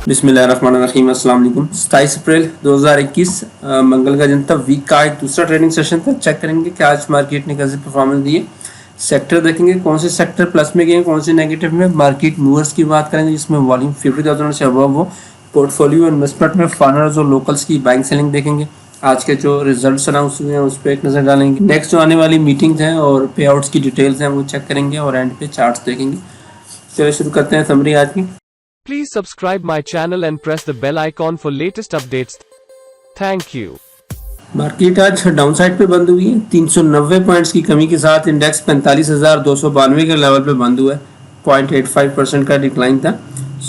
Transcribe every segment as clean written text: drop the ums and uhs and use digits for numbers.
बिस्मिल्लाहिर्रहमानिर्रहीम। अस्सलाम वालेकुम। 27 अप्रैल 2021 मंगल का दिन था। वीक का एक दूसरा ट्रेडिंग सेशन था। चेक करेंगे कि आज मार्केट ने कैसे परफॉर्मेंस दी है। सेक्टर देखेंगे कौन से सेक्टर प्लस में गए, कौन से नेगेटिव में। मार्केट मूवर्स की बात करेंगे जिसमें वॉल्यूम 50,000 से अबव हो। पोर्टफोलियो इन्वेस्टमेंट में फॉरनर्स और लोकल्स की बाइंग सेलिंग देखेंगे। आज के जो रिजल्ट्स अनाउंस हुए हैं उस पर एक नज़र डालेंगे। नेक्स्ट जो आने वाली मीटिंग्स हैं और पे आउट्स की डिटेल्स हैं वो चेक करेंगे और एंड पे चार्ट्स देखेंगे। चलिए शुरू करते हैं समरी आज की। Please subscribe my channel and press the bell icon for latest updates. Thank you. Market आज डाउन साइड पे बंद हुई है। 390 पॉइंट्स की कमी के साथ इंडेक्स 45,292 के लेवल पे बंद हुआ है। 0.85% का डिक्लाइन था।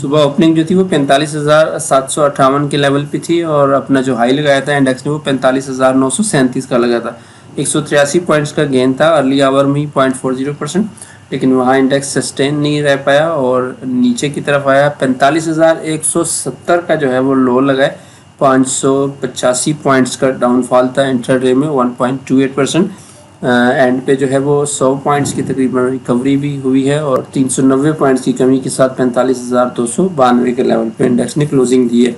सुबह ओपनिंग जो थी वो 45,758 के लेवल पे थी और अपना जो हाई लगाया था इंडेक्स ने वो 45,937 का लगा था। 183 पॉइंट्स का गेन था अर्ली आवर में ही 0.40%, लेकिन वहाँ इंडेक्स सस्टेन नहीं रह पाया और नीचे की तरफ आया। 45,170 का जो है वो लो लगा है। 585 पॉइंट्स का डाउनफॉल था इंट्राडे में 1.28%। एंड पे जो है वो 100 पॉइंट्स की तकरीबन रिकवरी भी हुई है और 390 पॉइंट्स की कमी के साथ 45,292 के लेवल पे इंडेक्स ने क्लोजिंग दी है।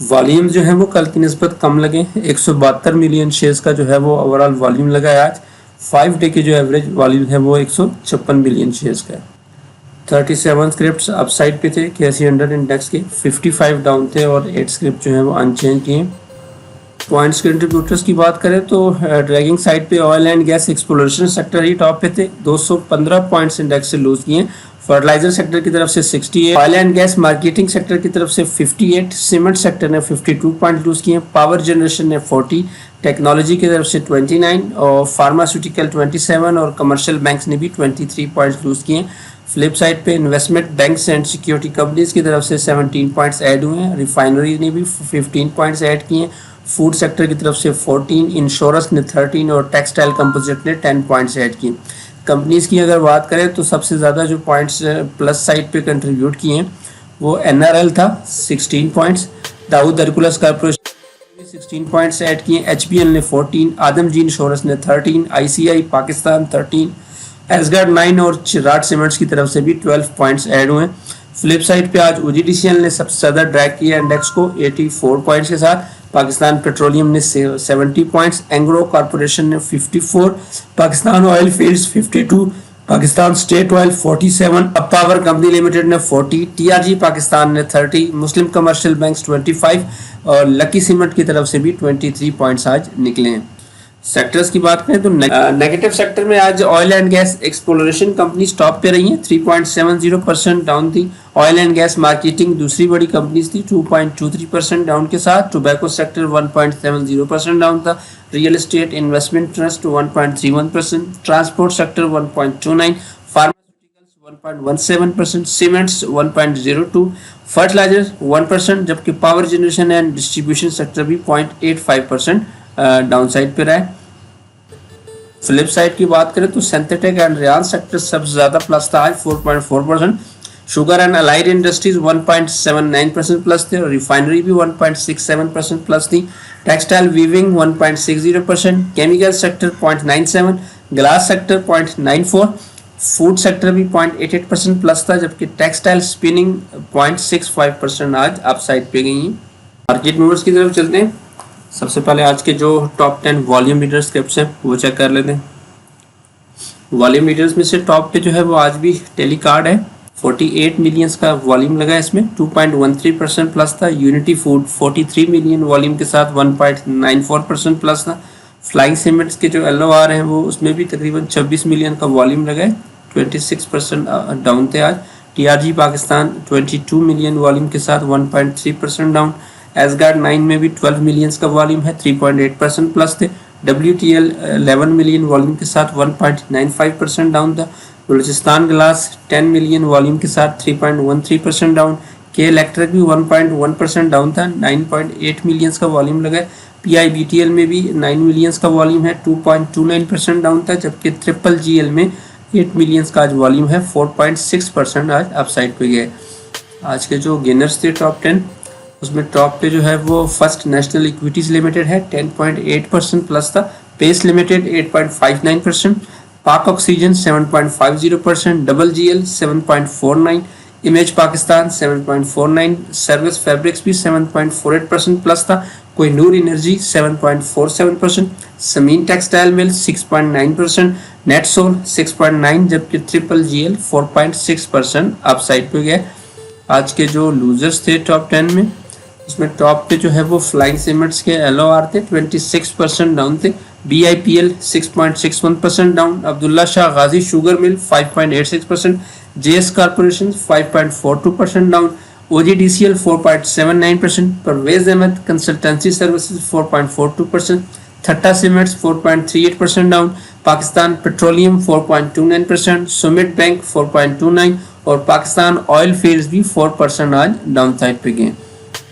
वॉल्यूम जो है वो कल की निस्बत कम लगे। 172 मिलियन शेयर्स का जो है वो ओवरऑल वॉल्यूम लगा है आज। 5 डे की जो एवरेज वॉल्यूम है वो 156 मिलियन शेयर्स का है। 37 स्क्रिप्ट्स अपसाइड पे थे KC100 इंडेक्स के, 55 डाउन थे और 8 स्क्रिप्ट जो है वो अनचेंज किए। पॉइंट्स कंट्रीब्यूटर्स की बात करें तो ड्रैगिंग साइड पे oil and gas exploration sector he top पे थे। 215 पॉइंट्स इंडेक्स से लूज किए। फर्टिलाइजर सेक्टर की तरफ से 68, oil and gas marketing sector की तरफ से 58, सीमेंट सेक्टर ने 52 पॉइंट लूज किए। पावर जनरेशन ने 40, टेक्नोलॉजी की तरफ से 29 और फार्मास्यूटिकल 27 और कमर्शियल बैंक्स ने भी 23 पॉइंट्स लूज किए। फ्लिप साइड पे investment banks and security companies की तरफ से 17 पॉइंट्स ऐड हुए हैं। रिफाइनरी ने भी 15 पॉइंट्स ऐड किए। फूड सेक्टर की तरफ से 14, इंश्योरेंस ने 13 और टेक्सटाइल कंपोजिट ने 10 पॉइंट्स ऐड किए। कंपनीज की अगर बात करें तो सबसे ज़्यादा जो पॉइंट्स प्लस साइड पे कंट्रीब्यूट किए हैं वो NRL था 16 points. Dawood Hercules corporation 16 points add किए। HBL ने 14, आदमजी इंश्योरेंस ने 13, ICI पाकिस्तान 13, एसगार्ड 9 और चिराट सीमेंट्स की तरफ से भी 12 पॉइंट्स ऐड हुए। फ्लिप साइड पे आज OGDCL ने सबसे ज़्यादा ड्रैग किया इंडेक्स को 84 पॉइंट्स के साथ। पाकिस्तान पेट्रोलियम ने 70 पॉइंट्स, एंग्रो कॉर्पोरेशन ने 54, Pakistan oil fields 52, Pakistan state oil 47, अब पावर कंपनी लिमिटेड ने 40, TRG पाकिस्तान ने 30, मुस्लिम कमर्शियल बैंक्स 25 और लकी सीमेंट की तरफ से भी 23 पॉइंट्स आज निकले हैं। सेक्टर्स की बात करें तो नेगेटिव सेक्टर में आज oil and gas exploration company top पे रही हैं, 3.70% डाउन थी। ऑयल एंड गैस मार्केटिंग दूसरी बड़ी कंपनीज थी, 2.23% डाउन के साथ। टोबैको सेक्टर 1.70% डाउन था। Real estate investment trust 1.31%, transport sector 1.29%, pharmaceuticals 1.17%, cements 1.02%, fertiliser 1%, जबकि power generation and distribution sector भी 0.85% डाउन साइड पे रहा है। फ्लिप साइड की बात करें तो सिंथेटिक एंड रियान सेक्टर सबसे ज्यादा प्लस था आज 4.4%। Sugar and allied industries 1.79% plus थे और रिफाइनरी भी 1.67% प्लस थी। Textile weaving 1.60%, chemical sector 0.97%, glass sector 0.94%, food sector भी 0.88% प्लस था, जबकि टेक्सटाइल स्पिनिंग 0.65% आज अपसाइड पे गई हैं। मार्केट मूवर्स की तरफ चलते हैं। सबसे पहले आज के जो टॉप 10 वॉल्यूम लीडर स्क्रिप्ट्स हैं वो चेक कर लेते हैं। वॉल्यूम लीडर्स में से टॉप पे जो है वो आज भी टेलीकार्ड है, 48 मिलियंस का वॉल्यूम लगा इसमें, 2.13% प्लस था। यूनिटी फूड 43 मिलियन वॉल्यूम के साथ 1.94% प्लस था। फ्लाइंग सीमेंट्स के जो LOR हैं वो उसमें भी तकरीबन 26 मिलियन का वॉल्यूम लगा है, 26% डाउन थे आज। TRG पाकिस्तान 22 मिलियन वॉल्यूम के साथ 1.3% डाउन। एसगार्ड 9 में भी 12 मिलियंस का वॉल्यूम है, 3.8% प्लस थे। WTL 11 मिलियन वॉल्यूम के साथ 1.95% डाउन था। बलूचिस्तान ग्लास 10 मिलियन वॉल्यूम के साथ 3.13% डाउन। के इलेक्ट्रिक भी 1.1% डाउन था, 9.8 मिलियंस का वॉल्यूम लगा है। PIBTL में भी 9 मिलियंस का वॉल्यूम है, 2.29% डाउन था, जबकि ट्रिपल GL में 8 मिलियंस का आज वॉल्यूम है, 4.6% आज अपसाइड पे गए। आज के जो गेनर्स थे टॉप 10 उसमें टॉप पे जो है वो फर्स्ट नेशनल इक्विटीज लिमिटेड है, 10.8% प्लस था। पेस लिमिटेड 8.59%, पाक oxygen 7.50%, double GL 7.49, image Pakistan 7.49, service fabrics भी 7.48% प्लस था, Kohinoor energy 7.47%, Sameen textile mill 6.9%, NetSol 6.9, जबकि ट्रिपल जीएल 4.6% अपसाइड पे गए। आज के जो लूजर्स थे टॉप 10 में, इसमें टॉप पे जो है वो फ्लाइंग सीमेंट्स के LOR थे 26% डाउन थे, BIPL 6.61% down, Abdullah Shah Ghazi sugar mill 5.86%, JS corporation 5.42% down, OGDCL 4.79%, Parvez Ahmad consultancy services 4.42%, Thatta cements 4.38% down, Pakistan petroleum 4.29%, Summit bank 4.29 और पाकिस्तान ऑयल फील्ड्स भी 4% आज डाउन साइड पे गए।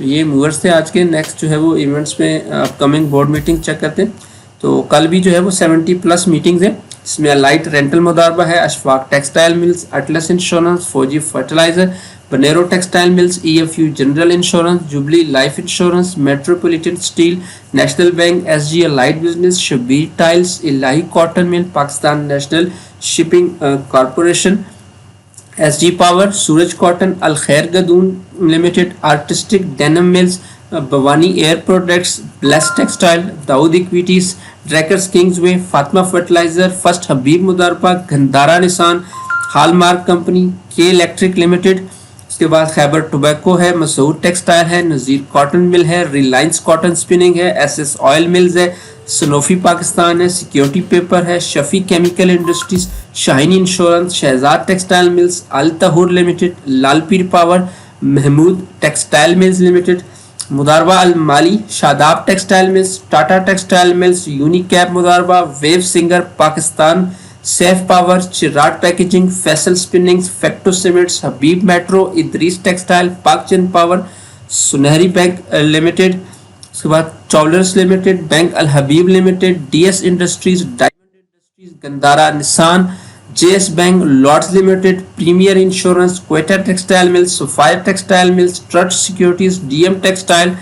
ये मूवर्स थे आज के। नेक्स्ट जो है वो इवेंट्स में अपकमिंग बोर्ड मीटिंग चेक करते हैं। तो कल भी जो है वो 70+ मीटिंग्स है। इसमें लाइट रेंटल मुदारबा है, Ashfaq textile mills, Atlas insurance, Fauji fertilizer, बनेरो textile mills, EFU general insurance, Jubilee life insurance, Metropolitan steel, National bank, SGL light business, Shabbir tiles, Ilahi cotton mill, Pakistan national shipping corporation, SG power, Suraj cotton, Al Khair Gadoon limited, artistic denim mills, Bhawani air products, Bless textile, Dawood equities, ड्रैकर्स Kingsway, Fatima fertilizer, first Habib Modaraba, Gandhara Nissan, Hallmark company, K electric limited, उसके बाद Khyber tobacco है, Masood textile है, नज़ीर cotton mill है, Reliance cotton spinning है, SS oil mills है, Sanofi Pakistan है, security paper है, Shafi chemical industries, Shaheen insurance, Shahzad textile mills, Al Tahur limited, Lalpir power, Mahmood textile mills limited, Modaraba Al Mali, Shadab textile mills, Tata textile mills, Unicap Modaraba, Wave Singer Pakistan, Saif power, Cherat packaging, Faisal spinnings, Facto cements, Habib Metro, Idrees textile, पाकचंद power, Sonehri bank limited, उसके बाद travellers limited, bank Al Habib limited, DS industries, diamond industries, Gandhara Nissan, JS bank, lords limited, premier insurance, Quetta textile mills, sapphire textile mills, trust securities, DM textile,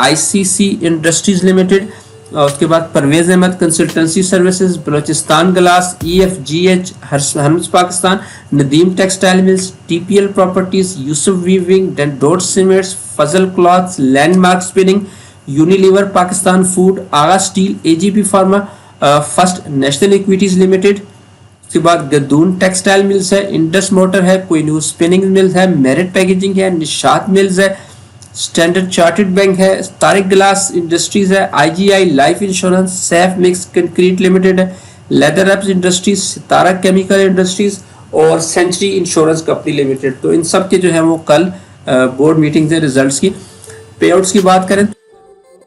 ICC industries limited, उसके बाद Parvez Ahmad consultancy services, Balochistan glass, EFGH Hermes Pakistan, Nadeem textile mills, TPL properties, Yousuf weaving, डोट cements, Fazal cloths, landmark spinning, Unilever Pakistan food, Agha steel, AGP pharma, first national equities limited, उसके बाद Gadoon textile mills है, Indus motor है, Kohinoor spinning mills है, merit packaging है, Nishat mills है, standard chartered bank है, Tariq glass industries है, IGI life insurance, Saif mix concrete limited है, लेदर एप्स इंडस्ट्रीज, सितारा केमिकल इंडस्ट्रीज और सेंचुरी इंश्योरेंस कंपनी लिमिटेड। तो इन सब के जो है वो कल बोर्ड मीटिंग है रिजल्ट्स की। पे आउट्स की बात करें तो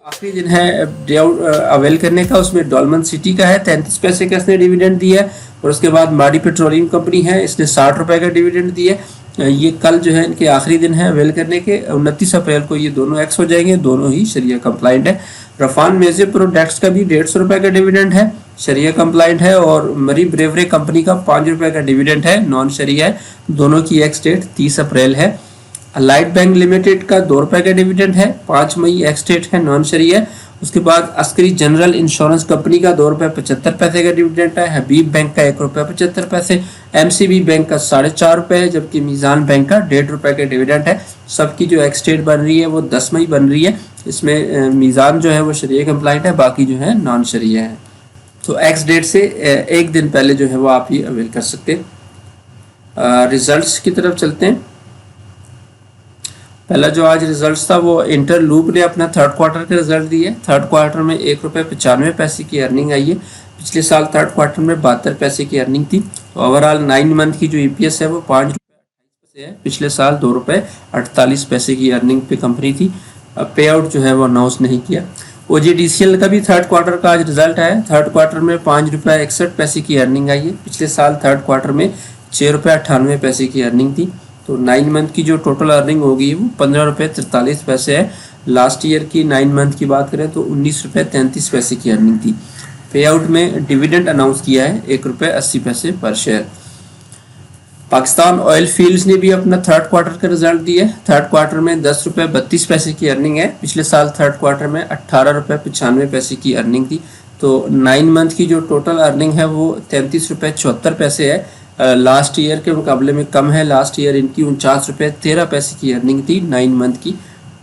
आखिरी दिन है डे आउट अवेल करने का, उसमें डॉलमन सिटी का है 33 पैसे का इसने डिविडेंड दिया है, और उसके बाद माडी पेट्रोलियम कंपनी है, इसने 60 रुपए का डिविडेंड दिया है। ये कल जो है इनके आखिरी दिन है अवेल करने के, 29 अप्रैल को ये दोनों एक्स हो जाएंगे, दोनों ही शरिया कंप्लाइंट है। रफान मेजे प्रोडक्ट्स का भी 150 रुपए का डिविडेंड है, शरिया कंप्लाइंट है, और मरी ब्रेवरी कंपनी का 5 रुपए का डिविडेंड है, नॉन शरिया है। दोनों की एक्स डेट 30 अप्रैल है। अलाइट बैंक लिमिटेड का 2 रुपए का डिविडेंड है, 5 मई एक्स डेट है, नॉन शरिया है। उसके बाद अस्करी जनरल इंश्योरेंस कंपनी का 2 रुपये 75 पैसे का डिविडेंड है, हबीब बैंक का 1 रुपये 75 पैसे, MCB बैंक का 4.5 रुपये है, जबकि मीज़ान बैंक का 1.5 रुपये का डिविडेंड है। सबकी जो एक्स डेट बन रही है वो 10 मई बन रही है। इसमें मीज़ान जो है वो शरिया कंप्लाइंट है, बाकी जो है नॉन शरिया है। तो एक्स डेट से एक दिन पहले जो है वो आप ये अवेल कर सकते हैं। रिजल्ट्स की तरफ चलते हैं। पहला जो आज रिजल्ट्स था वो इंटरलूप ने अपना थर्ड क्वार्टर के रिजल्ट दिए। थर्ड क्वार्टर में 1 रुपये 95 पैसे की अर्निंग आई है। पिछले साल थर्ड क्वार्टर में 72 पैसे की अर्निंग थी। तो ओवरऑल 9 मंथ की जो EPS है वो 5 रुपये 28 पैसे है। पिछले साल 2 रुपये 48 पैसे की अर्निंग पे कंपनी थी। पे आउट जो है वो अनाउंस नहीं किया। OGDCL का भी थर्ड क्वार्टर का आज रिजल्ट आया। थर्ड क्वार्टर में 5 रुपये 61 पैसे की अर्निंग आई है। पिछले साल थर्ड क्वार्टर में 6 रुपये 98 पैसे की अर्निंग थी। तो 9 मंथ की जो टोटल अर्निंग होगी वो 15 रुपये 43 पैसे है। लास्ट ईयर की 9 मंथ की बात करें तो 19 रुपये 33 पैसे की अर्निंग थी। पे आउट में डिविडेंड अनाउंस किया है 1 रुपये 80 पैसे पर शेयर। पाकिस्तान ऑयल फील्ड्स ने भी अपना थर्ड क्वार्टर का रिजल्ट दिया है। थर्ड क्वार्टर में 10 रुपये 32 पैसे की अर्निंग है। पिछले साल थर्ड क्वार्टर में 18 रुपये 95 पैसे की अर्निंग थी। तो 9 मंथ की जो टोटल अर्निंग है वो 33 रुपये 74 पैसे है। लास्ट ईयर के मुकाबले में कम है। लास्ट ईयर इनकी 49 रुपये 13 पैसे की अर्निंग थी 9 मंथ की।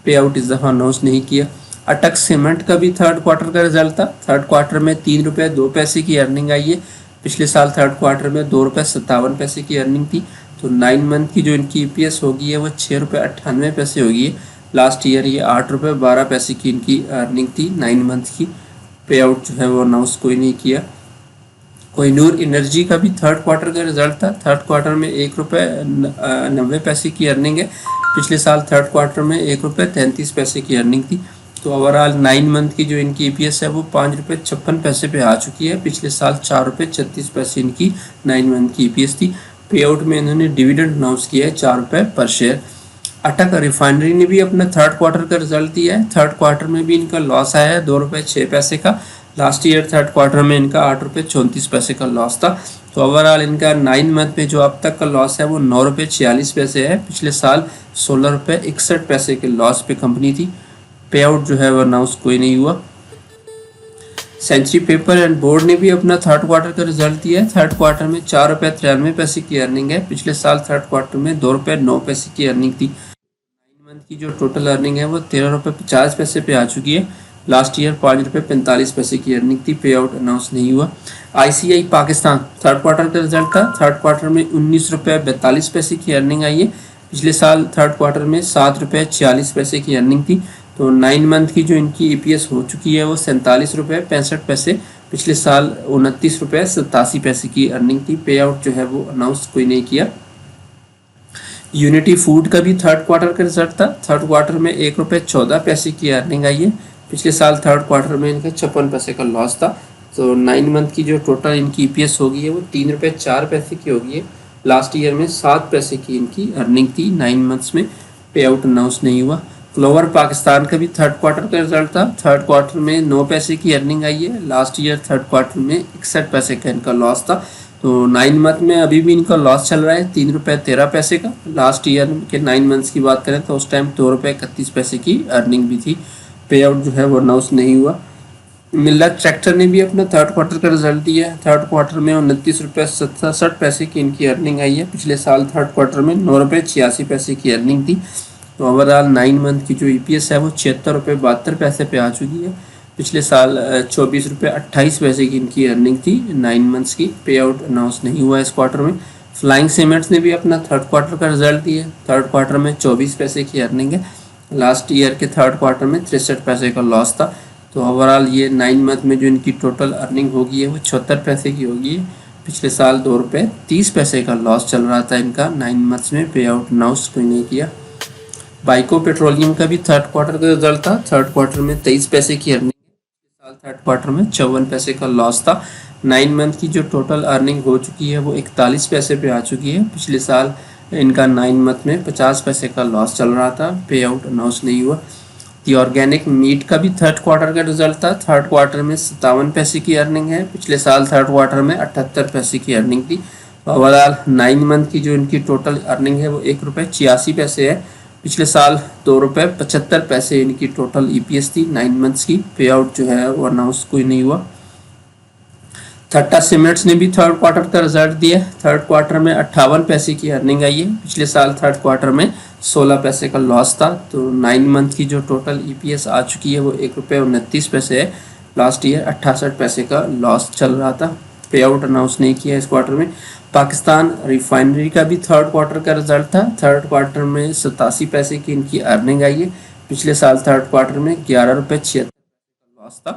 पे आउट इस दफ़ा अनाउंस नहीं किया। अटक सीमेंट का भी थर्ड क्वार्टर का रिजल्ट था। थर्ड क्वार्टर में 3 रुपये 2 पैसे की अर्निंग आई है। पिछले साल थर्ड क्वार्टर में 2 रुपये 57 पैसे की अर्निंग थी। तो 9 मंथ की जो इनकी EPS होगी है वो 6 रुपये 98 पैसे होगी है। लास्ट ईयर ये 8 रुपये 12 पैसे की इनकी अर्निंग थी 9 मंथ की। पे आउट जो है वो अनाउंस कोई नहीं किया। कोहिनूर एनर्जी का भी थर्ड क्वार्टर का रिजल्ट था। थर्ड क्वार्टर में 1 रुपये 90 पैसे की अर्निंग है। पिछले साल थर्ड क्वार्टर में 1 रुपये 33 पैसे की अर्निंग थी। तो ओवरऑल 9 मंथ की जो इनकी EPS है वो 5 रुपये 56 पैसे पे आ चुकी है। पिछले साल 4 रुपये 36 पैसे इनकी 9 मंथ की EPS थी। पे आउट में इन्होंने डिविडेंड अनाउंस किया है 4 रुपये पर शेयर। अटक रिफाइनरी ने भी अपना थर्ड क्वार्टर का रिजल्ट दिया है। थर्ड क्वार्टर में भी इनका लॉस आया है 2 रुपये 6 पैसे का। लास्ट ईयर थर्ड क्वार्टर में इनका 8 रुपये 34 पैसे का लॉस था। तो ओवरऑल इनका 9 मंथ में जो अब तक का लॉस है वो 9 रुपये 46 पैसे है। पिछले साल 16 रुपये 61 पैसे के लॉस पे कंपनी थी। पे आउट जो है वो अनाउंस कोई नहीं हुआ। सेंचुरी पेपर एंड बोर्ड ने भी अपना थर्ड क्वार्टर का रिजल्ट दिया है। थर्ड क्वार्टर में 4 रुपये 93 पैसे की अर्निंग है। पिछले साल थर्ड क्वार्टर में 2 रुपये 9 पैसे की अर्निंग थी। 9 मंथ की जो टोटल अर्निंग है वो 13 रुपये 50 पैसे पे आ चुकी है। लास्ट ईयर 5 रुपये 45 पैसे की अर्निंग थी। पे आउट अनाउंस नहीं हुआ। ICI पाकिस्तान थर्ड क्वार्टर का रिजल्ट था। थर्ड क्वार्टर में 19 रुपये 42 पैसे की अर्निंग आई है। पिछले साल थर्ड क्वार्टर में 7 रुपये 46 पैसे की अर्निंग थी। तो 9 मंथ की जो इनकी EPS हो चुकी है वो 47 रुपये 65 पैसे। पिछले साल 29 रुपये 87 पैसे की अर्निंग थी। पे आउट जो है वो अनाउंस कोई नहीं किया। यूनिटी फूड का भी थर्ड क्वार्टर का रिजल्ट था। थर्ड क्वार्टर में 1 रुपये 14 पैसे की अर्निंग आई है। पिछले साल थर्ड क्वार्टर में इनका 56 पैसे का लॉस था। तो 9 मंथ की जो टोटल इनकी EPS होगी है वो 3 रुपये 4 पैसे की होगी है। लास्ट ईयर में 7 पैसे की इनकी अर्निंग थी 9 मंथ्स में। पे आउट अनाउंस नहीं हुआ। क्लोवर पाकिस्तान का भी थर्ड क्वार्टर का रिजल्ट था। थर्ड क्वार्टर में 9 पैसे की अर्निंग आई है। लास्ट ईयर थर्ड क्वार्टर में 61 पैसे का इनका लॉस था। तो 9 मंथ में अभी भी इनका लॉस चल रहा है 3 रुपये 13 पैसे का। लास्ट ईयर के 9 मंथ्स की बात करें तो उस टाइम 2 रुपये 31 पैसे की अर्निंग भी थी। पे आउट जो है वो अनाउंस नहीं हुआ। मिल्लत ट्रैक्टर ने भी अपना थर्ड क्वार्टर का रिजल्ट दिया है। थर्ड क्वार्टर में 29 रुपये 67 पैसे की इनकी अर्निंग आई है। पिछले साल थर्ड क्वार्टर में 9 रुपये 86 पैसे की अर्निंग थी। तो ओवरऑल 9 मंथ की जो EPS है वो 76 रुपये 72 पैसे पे आ चुकी है। पिछले साल 24 रुपये 28 पैसे की इनकी अर्निंग थी 9 मंथ्स की। पे आउट अनाउंस नहीं हुआ इस क्वार्टर में। फ्लाइंग सीमेंट्स ने भी अपना थर्ड क्वार्टर का रिजल्ट दिया है। थर्ड क्वार्टर में 24 पैसे की अर्निंग है। लास्ट ईयर के थर्ड क्वार्टर में 63 पैसे का लॉस था। तो ओवरऑल ये 9 मंथ में जो इनकी टोटल अर्निंग होगी है वो 76 पैसे की होगी है। पिछले साल 2 रुपये 30 पैसे का लॉस चल रहा था इनका 9 मंथ्स में। पे आउट अनाउंस कोई नहीं किया। बाइको पेट्रोलियम का भी थर्ड क्वार्टर का रिजल्ट था। थर्ड क्वार्टर में 23 पैसे की अर्निंग है। पिछले साल थर्ड क्वार्टर में 54 पैसे का लॉस था। 9 मंथ की जो टोटल अर्निंग हो चुकी है वो 41 पैसे पे आ चुकी है। पिछले साल इनका 9 मंथ में 50 पैसे का लॉस चल रहा था। पे आउट अनाउंस नहीं हुआ। दी ऑर्गेनिक मीट का भी थर्ड क्वार्टर का रिजल्ट था। थर्ड क्वार्टर में 57 पैसे की अर्निंग है। पिछले साल थर्ड क्वार्टर में 78 पैसे की अर्निंग थी। ओवरऑल 9 मंथ की जो इनकी टोटल अर्निंग है वो 1 रुपये 86 पैसे है। पिछले साल 2 रुपये 75 पैसे इनकी टोटल EPS थी 9 मंथ्स की। पे आउट जो है वो अनाउंस कोई नहीं हुआ। थट्टा सीमेंट्स ने भी थर्ड क्वार्टर का रिजल्ट दिया। थर्ड क्वार्टर में 58 पैसे की अर्निंग आई है। पिछले साल थर्ड क्वार्टर में 16 पैसे का लॉस था। तो 9 मंथ की जो टोटल EPS आ चुकी है वो 1 रुपये 29 पैसे है। लास्ट ईयर 68 पैसे का लॉस चल रहा था। पे आउट अनाउंस नहीं किया इस क्वार्टर में। पाकिस्तान रिफाइनरी का भी थर्ड क्वार्टर का रिजल्ट था। थर्ड क्वार्टर में 87 पैसे की इनकी अर्निंग आई है। पिछले साल थर्ड क्वार्टर में 11 रुपये 76 का लॉस था।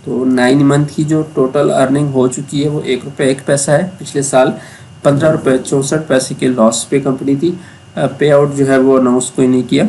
तो 9 मंथ की जो टोटल अर्निंग हो चुकी है वो 1 रुपये 1 पैसा है। पिछले साल 15 रुपये 64 पैसे के लॉस पे कंपनी थी। पे आउट जो है वो अनाउंस कोई नहीं किया।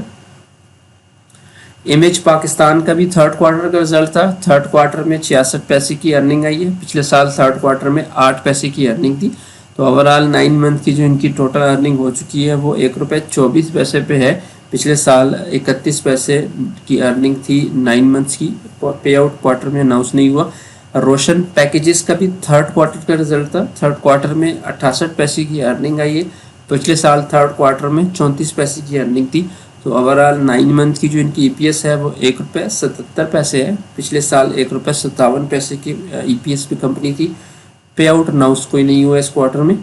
इमेज पाकिस्तान का भी थर्ड क्वार्टर का रिजल्ट था। थर्ड क्वार्टर में 66 पैसे की अर्निंग आई है। पिछले साल थर्ड क्वार्टर में 8 पैसे की अर्निंग थी। तो ओवरऑल 9 मंथ की जो इनकी टोटल अर्निंग हो चुकी है वो 1 रुपये 24 पैसे पे है। पिछले साल 31 पैसे की अर्निंग थी 9 मंथ्स की। पे आउट क्वार्टर में अनाउंस नहीं हुआ। रोशन पैकेजेस का भी थर्ड क्वार्टर का रिजल्ट था। थर्ड क्वार्टर में 68 पैसे की अर्निंग आई है। पिछले साल थर्ड क्वार्टर में 34 पैसे की अर्निंग थी। तो ओवरऑल 9 मंथ की जो इनकी EPS है वो 1 रुपये 77 पैसे है। पिछले साल 1 रुपये 57 पैसे की EPS पे कंपनी थी। पे आउट अनाउंस कोई नहीं हुआ इस क्वार्टर में।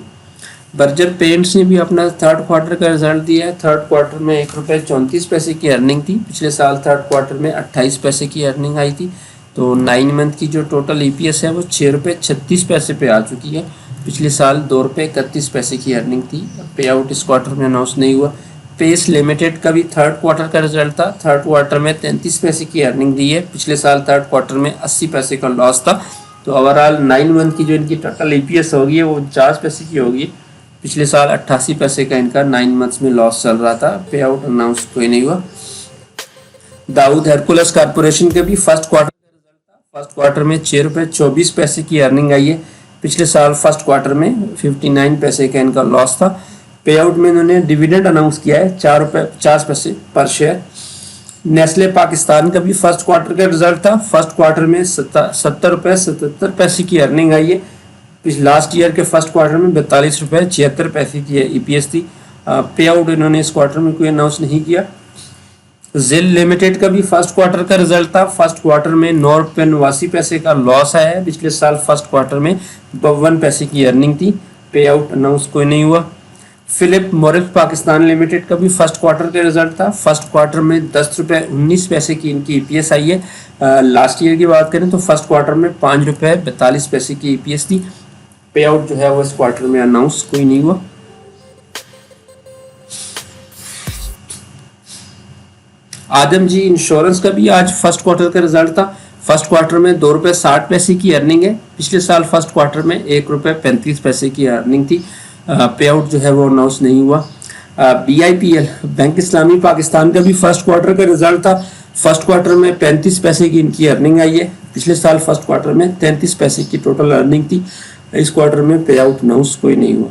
बर्जर पेंट्स ने भी अपना थर्ड क्वार्टर का रिजल्ट दिया है। थर्ड क्वार्टर में ₹1.34 की अर्निंग थी। पिछले साल थर्ड क्वार्टर में 28 पैसे की अर्निंग आई थी। तो 9 मंथ की जो टोटल ईपीएस है वो ₹6.36 पे आ चुकी है। पिछले साल ₹2.31 की अर्निंग थी। पे आउट इस क्वार्टर में अनाउंस नहीं हुआ। पेस लिमिटेड का भी थर्ड क्वार्टर का रिजल्ट था। थर्ड क्वार्टर में 33 पैसे की अर्निंग दी है। पिछले साल थर्ड क्वार्टर में 80 पैसे का लॉस था। तो ओवरऑल 9 मंथ की जो इनकी टोटल ईपीएस होगी वो 49 पैसे की होगी। पिछले साल 88 पैसे का इनका 9 मंथ्स में लॉस चल रहा था। पे आउट अनाउंस कोई नहीं हुआ। दाऊद हरकुलस कॉर्पोरेशन के भी फर्स्ट क्वार्टर का रिजल्ट था। फर्स्ट क्वार्टर में ₹6.24 की अर्निंग आई है। पिछले साल फर्स्ट क्वार्टर में 59 पैसे का इनका लॉस था। पे आउट में इन्होंने डिविडेंड अनाउंस किया है ₹4.50 पर शेयर। नेस्ले पाकिस्तान का भी फर्स्ट क्वार्टर का रिजल्ट था। फर्स्ट क्वार्टर में ₹70.77 की अर्निंग आई है। लास्ट ईयर के फर्स्ट क्वार्टर में ₹42.76 की ईपीएस थी। पे आउट इन्होंने इस क्वार्टर में कोई अनाउंस नहीं किया। जिल लिमिटेड का भी फर्स्ट क्वार्टर का रिजल्ट था। फर्स्ट क्वार्टर में ₹9.89 का लॉस आया है। पिछले साल फर्स्ट क्वार्टर में 52 पैसे की अर्निंग थी। पे आउट अनाउंस कोई नहीं हुआ। फिलिप मोरिस पाकिस्तान लिमिटेड का भी फर्स्ट क्वार्टर का रिजल्ट था। फर्स्ट क्वार्टर में ₹10.19 की इनकी ईपीएस आई है। लास्ट ईयर की बात करें तो फर्स्ट क्वार्टर में ₹5.42 की ईपीएस थी। पे आउट जो है वो इस क्वार्टर में अनाउंस कोई नहीं हुआ। आदमजी इंश्योरेंस का भी आज फर्स्ट क्वार्टर का रिजल्ट था। फर्स्ट क्वार्टर में ₹2.60 की अर्निंग है। पिछले साल फर्स्ट क्वार्टर में ₹1.35 की अर्निंग थी। पे आउट जो है वो अनाउंस नहीं हुआ। BIPL बैंक इस्लामी पाकिस्तान का भी फर्स्ट क्वार्टर का रिजल्ट था। फर्स्ट क्वार्टर में 35 पैसे की इनकी अर्निंग आई है। पिछले साल फर्स्ट क्वार्टर में 33 पैसे की टोटल अर्निंग थी। इस क्वार्टर में पे आउट अनाउंस कोई नहीं हुआ।